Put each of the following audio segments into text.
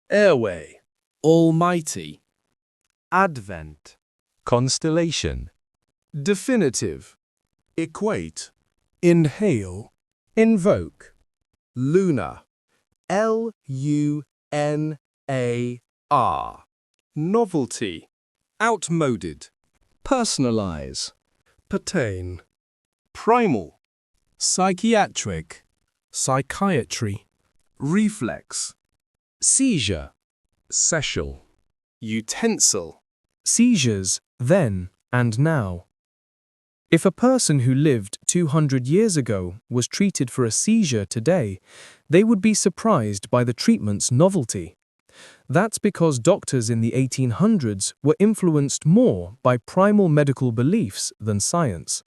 airway, almighty, advent, constellation, definitive, equate, inhale, invoke, lunar, Lunar, novelty, outmoded, personalize, pertain, primal, psychiatric, psychiatry, reflex, seizure, sessile, utensil, seizures then and now. If a person who lived 200 years ago was treated for a seizure today, they would be surprised by the treatment's novelty. That's because doctors in the 1800s were influenced more by primal medical beliefs than science.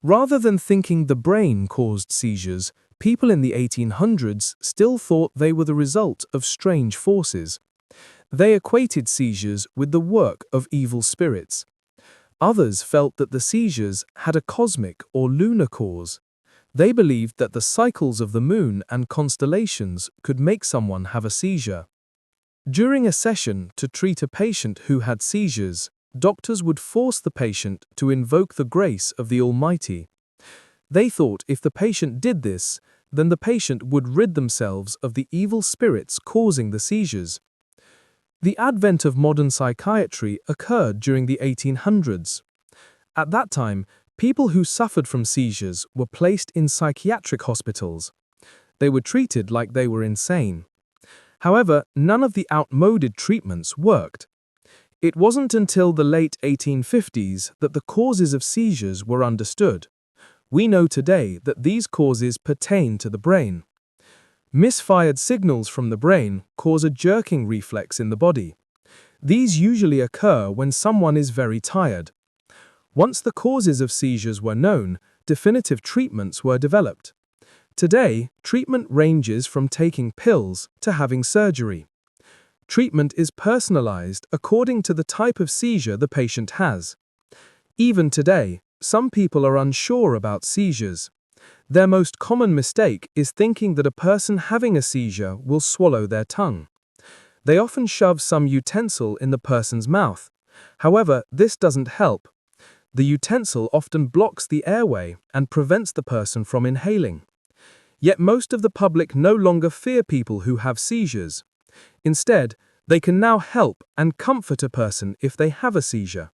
Rather than thinking the brain caused seizures, people in the 1800s still thought they were the result of strange forces. They equated seizures with the work of evil spirits. Others felt that the seizures had a cosmic or lunar cause. They believed that the cycles of the moon and constellations could make someone have a seizure. During a session to treat a patient who had seizures, doctors would force the patient to invoke the grace of the Almighty. They thought if the patient did this, then the patient would rid themselves of the evil spirits causing the seizures. The advent of modern psychiatry occurred during the 1800s. At that time, people who suffered from seizures were placed in psychiatric hospitals. They were treated like they were insane. However, none of the outmoded treatments worked. It wasn't until the late 1850s that the causes of seizures were understood. We know today that these causes pertain to the brain. Misfired signals from the brain cause a jerking reflex in the body. These usually occur when someone is very tired. Once the causes of seizures were known, definitive treatments were developed. Today, treatment ranges from taking pills to having surgery. Treatment is personalized according to the type of seizure the patient has. Even today, some people are unsure about seizures. Their most common mistake is thinking that a person having a seizure will swallow their tongue. They often shove some utensil in the person's mouth. However, this doesn't help. The utensil often blocks the airway and prevents the person from inhaling. Yet most of the public no longer fear people who have seizures. Instead, they can now help and comfort a person if they have a seizure.